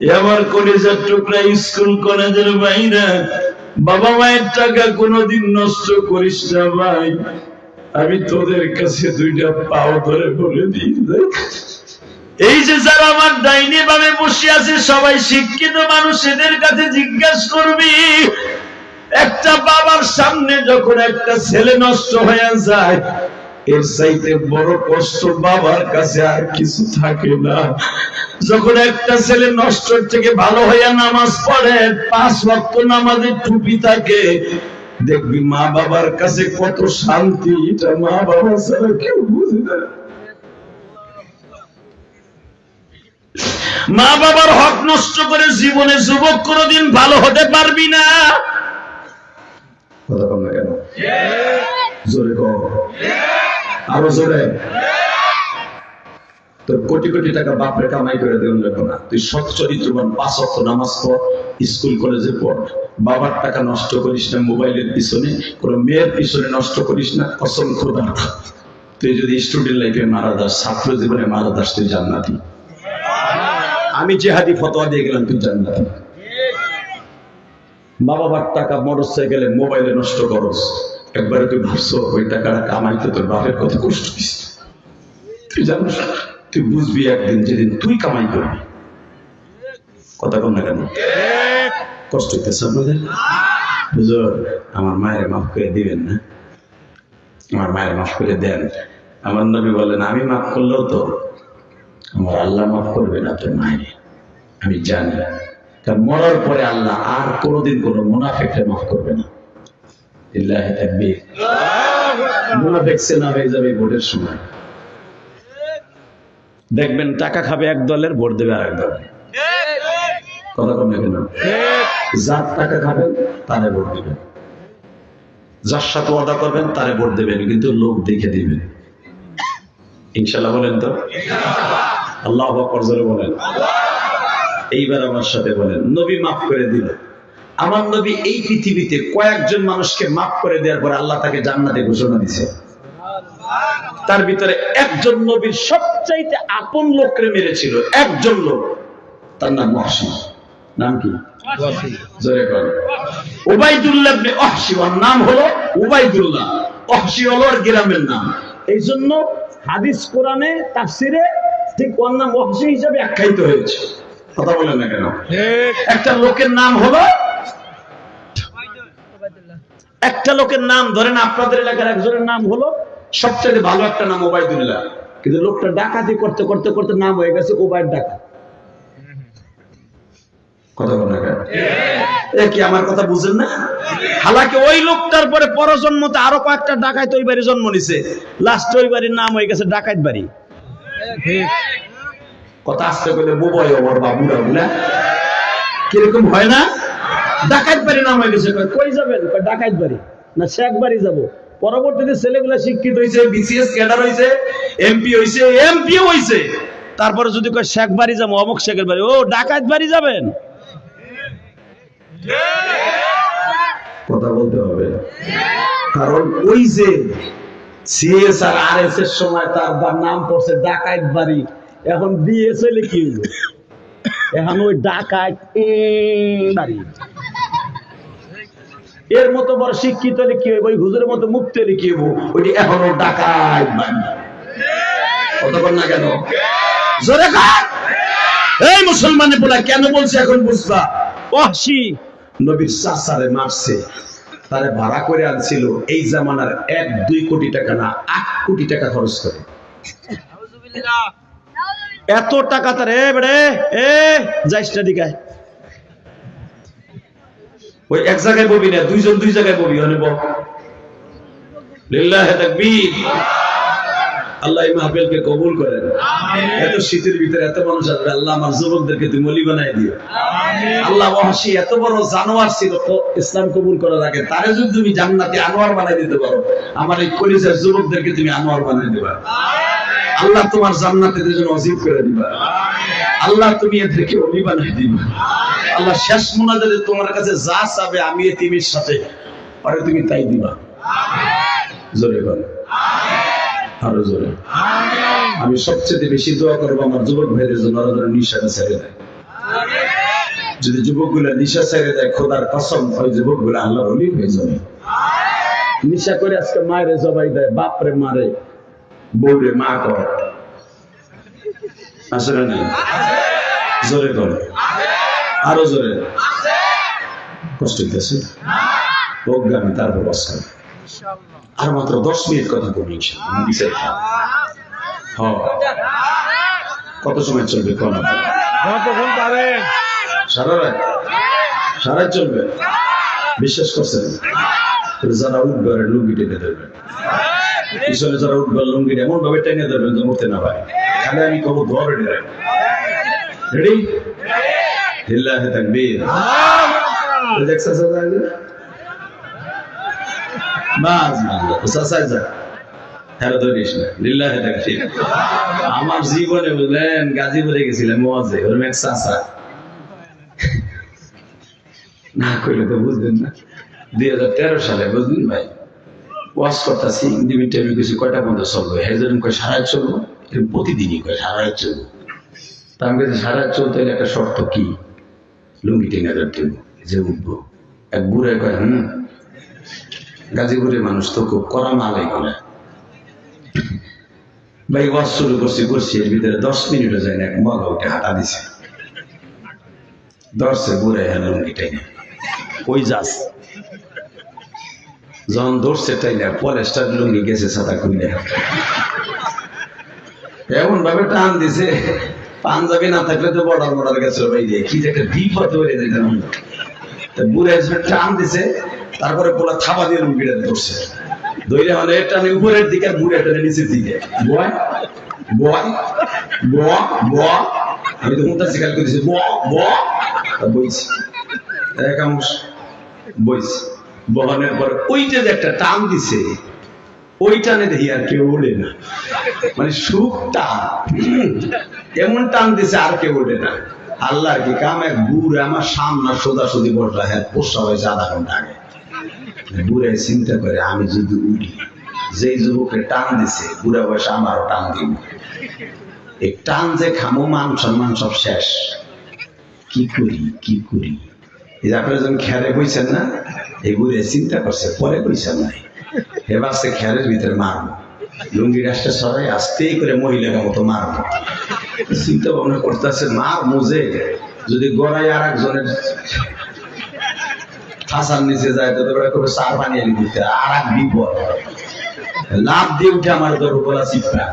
আমার কলেজের টুকরা, স্কুল কলেজের বাইরে, বাবা মায়ের টাকা কোনোদিন নষ্ট করিস না ভাই। আমি তোদের কাছে দুইটা পাও ধরে বলে দিই, এই যে যারা আমার ডাইনে ভাবে বসে আছে সবাই শিক্ষিত মানুষ, এদের কাছে জিজ্ঞাসা করবি, একটা বাবার সামনে যখন একটা ছেলে নষ্ট হয়ে যায়, এর চাইতে বড় কষ্ট বাবার কাছে আর কিছু থাকে না। যখন একটা ছেলে নষ্ট থেকে ভালো হইয়া নামাজ পড়ে, 5 ওয়াক্ত নামাজে টুপি থাকে, দেখবি মা বাবার কাছে কত শান্তি, এটা মা বাবা ছাড়া কেউ বুঝে না। মা বাবার হক নষ্ট করে জীবনে যুবক কোনোদিন ভালো হতে পারবি না। কথা বল না কেন? জোরে কর, আরো জোরে। তোর কোটি কোটি টাকা বাপরে কামাই করে দেবেন লাগবে না, তুই সৎ চরিত্রবান, 5 ওয়াক্ত নামাজ পড়, স্কুল কলেজে পড়, বাবার টাকা নষ্ট করিস না মোবাইলের পিছনে, কোন মেয়ের পিছনে নষ্ট করিস না। কসম খোদা, তুই যদি স্টুডেন্ট লাইফে মারা যাস, ছাত্র জীবনে মারা যাস, তুই জান্নাতি। আমি জিহাদি ফতোয়া দিয়ে গেলাম, তুই জান্নাতি। বাবার টাকা মোটরসাইকেলে, মোবাইলে নষ্ট করস, একবারে তুই ভাবছো ওই টাকাটা কামাইতে তোর বাপের কত কষ্ট দিস, তুই জানিস? তুই বুঝবি একদিন, যেদিন তুই কামাই করবি। কথা বল না কেন? কষ্ট হইতেছে আপনাদের? হুজুর, আমার মায়ের মাফ করে দিবেন না, আমার মায়ের মাফ করে দেন। আমার নবী বলেন, আমি মাফ করলেও তো আমার আল্লাহ মাফ করবে না তোর মায়ের, আমি জানি। কারণ মরার পরে আল্লাহ আর কোনোদিন কোনো মুনাফিককে মাফ করবে না। ইল্লাহি তাকবীর। মুনাফিক সেনা হয়ে যাবে ভোটের সময়, দেখবেন টাকা খাবে এক দলের, ভোট দেবে আরেক দলের। কথা বল না কেন? যার টাকা খাবেন তারে ভোট দিবেন, যার সাথে ওয়াদা করবেন তারে ভোট দেবেন, কিন্তু লোক দেখে দিবেন। ইনশাআল্লাহ বলেন তো? আল্লাহু আকবার জোরে বলেন। এইবার আমার সাথে বলেন, নবী মাফ করে দিল। আমার নবী এই পৃথিবীতে কয়েকজন মানুষকে মাফ করে দেওয়ার পর আল্লাহ তাকে জান্নাতে ঘোষণা দিয়েছে। তার ভিতরে একজন নবীর সবচাইতে আপন লোককে মেরেছিল, একজন লোক, তার নাম ওয়াহশী। নাম কি? জোরে বলেন। উবাইদুল্লাহ ইবনে ওয়াহশী, ওর নাম হলো উবাইদুল্লাহ, ওয়াহশী হলো ওর গ্রামের নাম। এই জন্য হাদিস কোরআনে তাফসিরে ঠিক ওর নাম ওয়াহশী হিসেবে আখ্যায়িত হয়েছে। কথা বলেন না কেন? একটা লোকের নাম হলো, একটা লোকের নাম ধরেন আপনাদের এলাকার একজনের নাম হলো সবচেয়ে ভালো একটা নাম ওবাইদুল্লাহ, কিন্তু লোকটা ডাকাতি করতে করতে করতে নাম হয়ে গেছে ওবাইদ ডাকাত। কথা বলেন না কেন? কি আমার কথা বুঝেন না? হালাকি ওই লোকটার পরে পরজন্মতে আরো কয়েকটা ডাকাত ওই বাড়ি জন্ম নিছে, লাস্ট ওই বাড়ির নাম হয়ে গেছে ডাকাত বাড়ি। কথা আসতে গেলে বুবয় ওর বাবুরা বলে কিরকম হয় না? ডাকাত বাড়ি নাম হয়ে গেছে। কই যাবেন? ডাকাত বাড়ি না শেখ বাড়ি যাবো। পরবর্তীতে ছেলেগুলা শিক্ষিত হয়েছে, বিসিএস ক্যাডার হয়েছে, এমপি হয়েছে, এমপিও হয়েছে, তারপরে যদি কয় শেখ বাড়ি যাবো, অমুক শেখের বাড়ি, ও ডাকাত বাড়ি যাবেন। কথা বলতে হবে, কারণ ওই যে সিএস আর আরএস এর সময় তার নাম পড়ছে ডাকাত বাড়ি, এখন বিএস হইলে কি হইল? এখন ওই ডাকাত বাড়ি। এর মতো বড় শিক্ষিত হলে কি হইব? ওই হুজুরের মতো মুক্তি হলে কি হইব? ওইটি এখনো ডাকাত বাড়ি। কথা বল না কেন? জোরে কর। এই মুসলমানের বলা কেন বলছে এখন বুঝবা। ওয়াহশী নবীর চাচারে মারছে, তারে ভাড়া করে আনছিল এই জামানার 1-2 কোটি টাকা না, 8 কোটি টাকা খরচ করে। এত টাকা তার যাইসটা দিকায় ওই এক জায়গায় বলবি না, দুইজন দুই জায়গায় বলবি। লিল্লাহি তাকবীর। আল্লাহ এই মাহফিলকে কবুল করেন। এত শীতের ভিতরে এত মানুষ আসবে, আল্লাহ আমার যুবকদেরকে তুমি ওলি বানাই দিও। আল্লাহ ওয়াহশী এত বড় জানোয়ার ছিল ইসলাম কবুল করার আগে, তারে যদি তুমি জান্নাতে আনোয়ার বানাই দিতে পারো, আমার এই কলিজার যুবকদেরকে তুমি আনোয়ার বানাই দিবা। আল্লাহ তোমার জান্নাতে যেন ওয়াজিব করে দিবা। আল্লাহ তুমি এদেরকে ওলি বানাই দিবা। আল্লাহ শেষ মুনাজাতে তোমার কাছে যা চাবে আমি এতিমের সাথে পরে তুমি তাই দিবা। জোরে বল আরো জোরে। আমি সবচেয়ে বেশি দোয়া করবো আমার যুবক ভাইদের জন্য, ওরা যেন নিঃশ্বাস ছেড়ে দেয়। যদি যুবকগুলা নিশা ছেড়ে দেয়, খোদার কসম ওই যুবকগুলা আল্লাহর ওলি হয়ে যাবে। নিশা করে আজকে মায়ের জবাই দেয়, বাপরে মারে, বউরে মা করে, আসলে নেই? জোরে করে, আরো জোরে। কষ্ট হইতেছে, আমি তারপর বস আর মাত্র 10 মিনিট কথা বলি। কত সময় চলবে? সারা রাত, সারাই চলবে। বিশ্বাস করছেন? যারা উঠবে লুঙ্গি টেনে ধরবেন, পিছনে যারা উঠবে লুঙ্গি এমন ভাবে টেনে ধরবেন যে মরতে না পারে। খালি আমি কব ধরে রেডি, লিল্লাহি তাকবীর। আমার জীবনে বুঝলেন গাজীপুরে গেছিলাম মজে, ওরম এক চাচা, না করলে তো বুঝবেন না। 2013 সালে বুঝলেন ভাই, ওয়াশ করতেছি, টিভি কিছু কয়টা পর্যন্ত চলবে, হেজন কয় সারাই চলবো, প্রতিদিনই কয় সারাই চলবো। তা আমি কাছে সারাই চলতে হলে একটা শর্ত কি, লুঙ্গি টেনে ধরতে যে উঠবো। এক বুড়ে কয় গাজীপুরের মানুষ তো খুব কড়া মালাই করে ভাই। ওয়াশ শুরু করছি এর ভিতরে 10 মিনিটও যায় না, এক মগা উঠে হাঁটা দিছে, ধরছে বুড়ে হ্যাঁ লুঙ্গি টেনে, ওই যাস যখন ধরছে টাইলে পলেস্টার লুঙ্গি গেছে ছাতা খুলে, এমন ভাবে টান দিছে, পাঞ্জাবি না থাকলে তো বর্ডার গেছে বাইরে, কি যে একটা বিপদ হয়ে যায়। বুড়ে টান দিছে, তারপরে পোলা থাবা দিয়ে লুঙ্গিটা ধরছে, ধরে মানে টানে উপরের দিকে, বুড়ে টানে নিচের দিকে, বয় বয় বয়। আমি তো মুন্তার শিকার করেছি, বইছি বইছি। বহানের পর ওইটা যে একটা টান দিছে, ওই টানে দেখি আর কেউ ওঠে না, মানে সুখ টান, এমন টান দিছে আর কেউ ওঠে না। আল্লাহর কি কাম, এক বুড়ে আমার সামনে সোজাসুজি বসা, হ্যাঁ পোষা হয়েছে আধা ঘন্টা আগে। বুড়ে চিন্তা করে আমি যদি উঠি, যেই যুবকে টান দিছে বুড়া বয়সে আমারও টান দিব, এই টান যে খামো, মান সম্মান সব শেষ। কি করি এই আপনারা যখন খেয়ারে কইছেন না, এই বুড়ে চিন্তা করছে, পরে কইছেন নাই, এবার সে খেয়ারের ভিতরে মারবো, লুঙ্গি রাস্তা সরাই আস্তেই করে মহিলার মতো মারবো। চিন্তা ভাবনা করতেছে, মার মুজে যদি গড়াই আর একজনের ফাঁসার নিচে যায় তো করে সার বানিয়ে দিতে, আর এক বিপদ, লাভ দিয়ে উঠে আমার তোর গলা চিপা।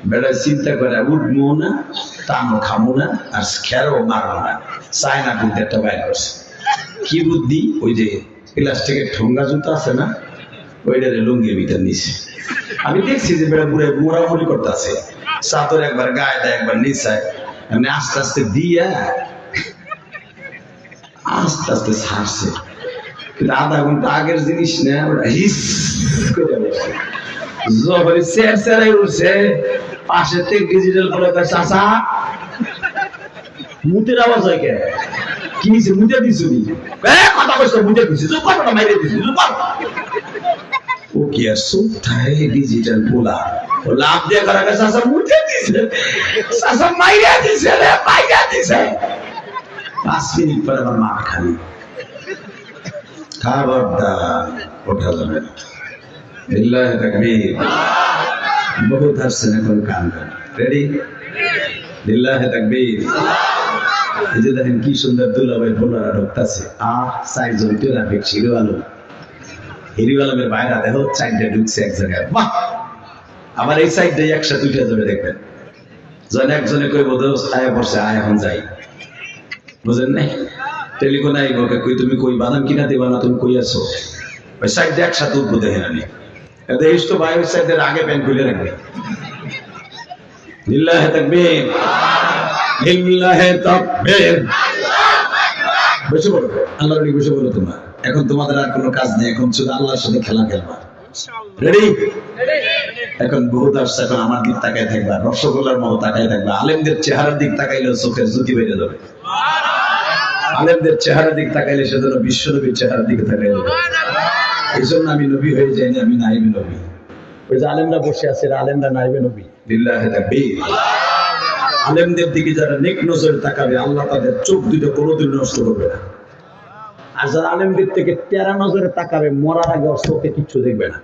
বেটা চিন্তা করে উঠবো না, টানো খামো না, আর খেরও মারবো না, চায় না বুদ্ধি একটা বাইর করছে। কি বুদ্ধি? ওই যে প্লাস্টিকের ঠোঙ্গা জুতো আছে না, ওইটারে লুঙ্গির ভিতর নিছে। আমি দেখছি যে বেটা বুড়ে মোড়ামুড়ি করতে আছে, চাদর একবার গায়ে দেয় একবার নিচায়, এমনি আস্তে আস্তে দিয়া আস্তে আস্তে ছাড়ছে। কিন্তু আধা ঘন্টা আগের জিনিস না, ওটা হিস করে বসে, যখন চেয়ারে উঠছে, পাশে থেকে ডিজিটাল করে চাচা মুতের আওয়াজ হয় কে, কি নিছে মুতে দিছু নি, কথা কইছো মুতে দিছি, তো কথাটা মাইরে দিছি। ও কি আর সুথায় ডিজিটাল পোলা, ও লাভ দিয়ে করা গেছে, চাচা মুতে দিছে, চাচা মাইরে দিছে রে, মাইরে দিছে। 5 মিনিট পরে আমার মা খালি, খবরদার ওঠা যাবে না। লিল্লাহি তাকবীর। বহুত আসছেন এখন কান রেডি, লিল্লাহি তাকবীর। এই যে দেখেন কি সুন্দর দুলাভাই বোনারা ঢুকতেছে, 4জন ট্রাফিক হিরো আলম, হিরো আলমের বাইরা দেখো 4টা ঢুকছে এক জায়গায়, বাহ। আবার এই সাইডটাই একসাথে উঠে যাবে, দেখবেন যখন একজনে কই বোধ আয়া পড়ছে, আয় এখন যাই, বুঝেন নাই? টেলিফোন আইব, কই তুমি কই বাদাম কিনা দিবা না, তুমি কই আছো, ওই সাইডে একসাথে উঠবো। দেখেন আমি দেখিস তো ভাই, ওই সাইডের আগে প্যান্ট খুলে রাখবে। লিল্লাহি তাকবীর, লিল্লাহি তাকবীর। বসে বলো, আল্লাহর ওলি বসে বলো। তোমরা এখন তোমাদের আর কোনো কাজ নেই, এখন শুধু আল্লাহর সাথে খেলা খেলবা। রেডি? এখন বহুত আসছে, এখন আমার দিক তাকায় থাকবা, রসগোল্লার মতো তাকায় থাকবা। আলেমদের চেহারার দিক তাকাইলে চোখের জ্যোতি বেড়ে যাবে, আলেমদের চেহারার দিক তাকাইলে সেজন্য বিশ্বনবীর চেহারার দিকে তাকাই যাবে। এই জন্য আমি নবী হয়ে যাইনি, আমি নাইবে নবী। ওই যে আলেমরা বসে আছে, আলেমরা নাইবে নবী। লিল্লাহি তাকবীর। আলেমদের দিকে যারা নেক নজরে তাকাবে আল্লাহ তাদের চোখ দুটো কোনোদিন নষ্ট করবে না। আর যারা আলেমদের থেকে তেরা নজরে তাকাবে মরার আগে চোখে কিচ্ছু দেখবে না,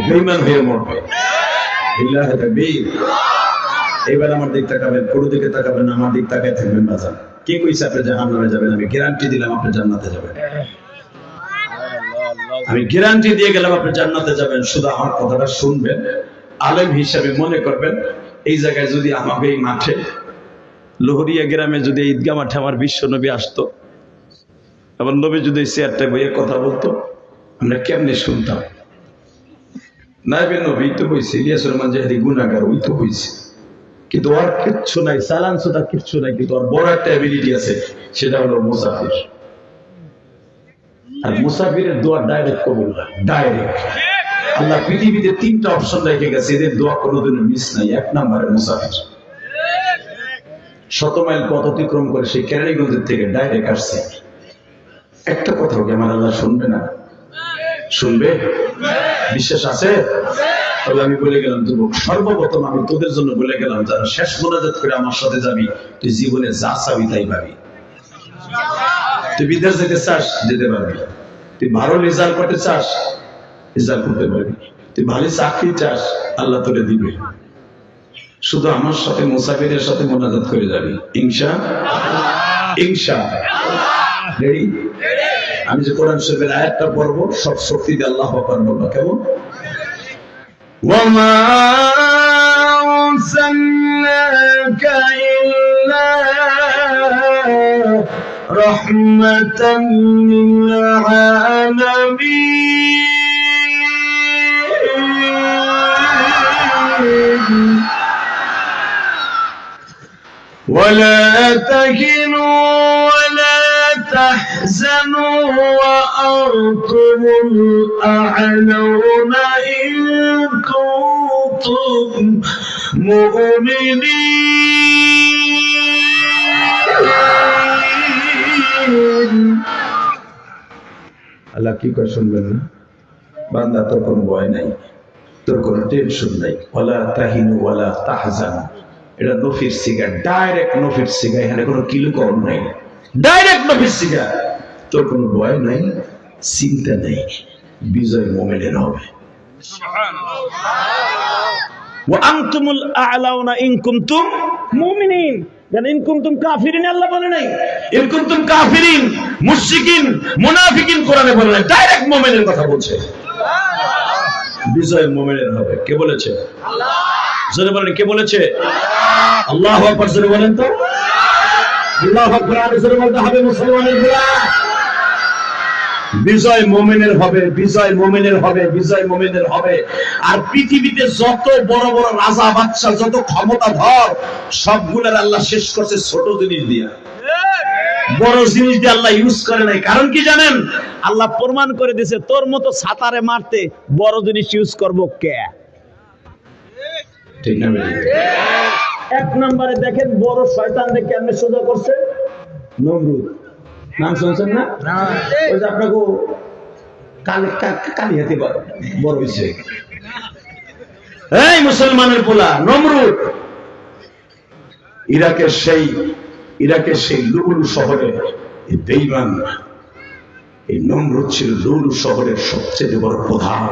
বেঈমান হয়ে মরবে। এইবার আমার দিক তাকাবেন, কোনো দিকে তাকাবেন, আমার দিক তাকায় থাকবেন। বাজান কে কইছে আপনি জাহান্নামে যাবেন? আমি গ্যারান্টি দিলাম আপনি জান্নাতে যাবেন। আমি গ্যারান্টি দিয়ে গেলাম আপনি জান্নাতে যাবেন। শুধু আমার কথাটা শুনবেন, আলেম হিসাবে মনে করবেন। এই জায়গায় যদি আমাকে এই মাঠে লোহরিয়া গ্রামে যদি ঈদগাহ মাঠে আমার বিশ্ব নবী আসতো, আবার নবী যদি চেয়ারটা বইয়ে কথা বলতো, আমরা কেমনে শুনতাম? নাইবে নবী তো কইছে ইলিয়াস রহমান জাহেদি গুনাহগার, ওই তো কইছে, কিন্তু ওর কিচ্ছু নাই, চালান সুদা কিচ্ছু নাই, কিন্তু ওর বড় একটা অ্যাবিলিটি আছে, সেটা হলো মুসাফির। আর মুসাফিরের দোয়া ডাইরেক্ট কবুল হয়, ডাইরেক্ট। আল্লাহ পৃথিবীতে 3টা অপশন রেখে গেছে, এদের দোয়া কোনোদিন মিস নাই। 1 নম্বরে মুসাফির, 100 মাইল পথ অতিক্রম করে সেই কেরানীগঞ্জের থেকে ডাইরেক্ট আসছে। একটা কথা কি আমার আল্লাহ শুনবে না? শুনবে? বিশ্বাস আছে? তবে আমি বলে গেলাম যুবক, সর্বপ্রথম আমি তোদের জন্য বলে গেলাম, যারা শেষ মোনাজাত করে আমার সাথে যাবি, তুই জীবনে যা চাবি তাই পাবি। তুই বিদেশ যেতে চাস, যেতে পারবি। তুই ভালো রেজাল্ট করতে চাস, রেজাল্ট করতে পারবি। তুই ভালো চাকরি চাস, আল্লাহ তোরে দিবে। শুধু আমার সাথে মুসাফিরের সাথে মোনাজাত করে যাবি, ইনশাআল্লাহ। রেডি? আমি যে কোরআন শরীফের আয়াতটা পড়বো, সব শক্তি দিয়ে আল্লাহু আকবার বলবো। কেমন? ওয়ামা আরসালনাকা ইল্লা রাহমাতান লিল আলামিন ওয়ালা তাহিনু ওয়ালা تحزنوا وأنتم الأعلون إن كنتم مؤمنين। আল্লাহ কি করে শুনবেন না? বান্দা তোর কোনো ভয় নাই, তোর কোনো টেনশন নাই। ওয়ালা তাহিনু ওয়ালা তাহজানু, এটা নফির সিগা, ডাইরেক্ট নফির সিগা, এখানে কোনো কিলুকরণ নাই, ডাইরেক্ট নফির সিগা। তোর কোনো ভয় নাই, চিন্তা নেই, বিজয় মুমিনের হবে। ওয়া আনতুমুল আ'লাউনা ইন কুনতুম মুমিনিন। জানেন ইন কুনতুম কাফিরিন আল্লাহ বলে নাই, ইন কুনতুম কাফিরিন মুশরিকিন মুনাফিকিন কোরআনে বলে নাই, ডাইরেক্ট মুমিনের কথা বলছে। বিজয় মুমিনের হবে। কে বলেছে? আল্লাহ। জোরে বলেন, কে বলেছে? আল্লাহ। আল্লাহু আকবার, জোরে বলেন তো। আল্লাহু আকবার, জোরে বলতে হবে মুসলমানের গোলাম। বিজয় মুমিনের হবে, বিজয় মুমিনের হবে, বিজয় মুমিনের হবে। আর পৃথিবীতে যত বড় বড় রাজা বাদশা, যত ক্ষমতাধর, সবগুলোর আল্লাহ শেষ করছে ছোট জিনিস দিয়ে, বড় জিনিস দিয়ে আল্লাহ ইউজ করে নাই। কারণ কি জানেন? আল্লাহ প্রমাণ করে দিয়েছে, তোর মতো ছাতারে মারতে বড় জিনিস ইউজ করব কে? ঠিক না? এক নম্বরে দেখেন বড় শয়তানকে কেমনে সোজা করছে, নমরুদ। নাম শুনছেন না? ওই যে আপনাকে কালি হাতে বড় হয়েছে, এই মুসলমানের পোলা নমরুদ। ইরাকের সেই লুলু শহরে বেঈমান এই নমরুদ ছিল লুলু শহরের সবচেয়ে বড় প্রধান।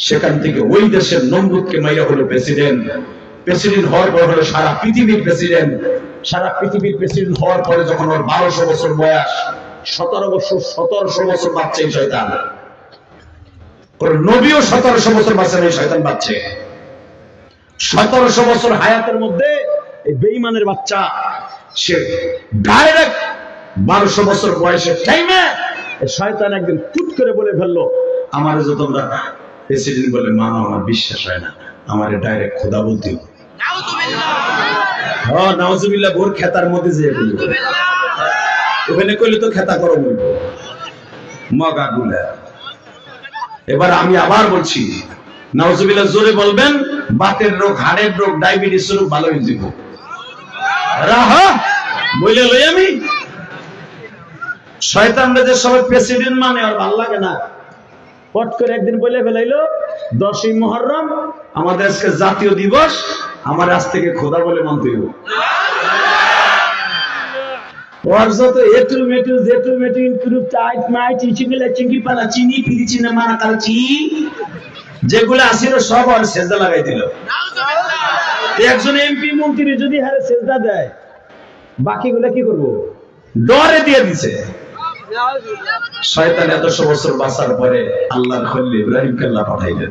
সেখান থেকে ওই দেশের নমরুদকে মাইরা হলো প্রেসিডেন্ট। প্রেসিডেন্ট হওয়ার পর হলো সারা পৃথিবীর প্রেসিডেন্ট। সারা পৃথিবীর প্রেসিডেন্ট হওয়ার পরে যখন ওর 1200 বছর বয়স, 1700 বছর বাচ্চা এই শয়তান। ওর নবীও 1700 বছর বাচ্চা এই শয়তান বাচ্চা। 1700 বছর হায়াতের মধ্যে এই বেঈমানের বাচ্চা সে ডাইরেক্ট 1200 বছর বয়সের টাইমে শয়তান একদিন ফুট করে বলে ফেললো, আমার যে তোমরা প্রেসিডেন্ট বলে মানো, আমার বিশ্বাস হয় না, আমারে ডাইরেক্ট খোদা বলতে হবে। নাউজুবিল্লাহ। ভোর খেতার মধ্যে যে ওখানে কইলে তো খেতা করো মগাগুলা। এবার আমি আবার বলছি, নাউজুবিল্লাহ জোরে বলবেন, বাতের রোগ, হাড়ের রোগ, ডায়াবেটিস রোগ ভালো হয়ে যাব। রাহা বইলে লই আমি শয়তানরা যে সবাই প্রেসিডেন্ট মানে আর ভালো লাগে না। পট করে একদিন বলে ফেলাইলো 10ই মুহররম আমাদের আজকে জাতীয় দিবস, আমার আজ থেকে খোদা বলে মানতে হইব। ওর যত এটু মেটু জেটু মেটু ইনক্রুপ টাইট মাইট ইচিগুলা চিংকি পালা চিনি ফিরি চিনা মারা কালচি যেগুলো আসিল সব আর সেজদা লাগাই দিল। একজন এমপি মন্ত্রী যদি হারে সেজদা দেয়, বাকিগুলা কি করবো? ডরে দিয়ে দিছে। শয়তান এত বছর বাঁচার পরে আল্লাহর খলিল ইব্রাহিমকে আল্লাহ পাঠাইলেন।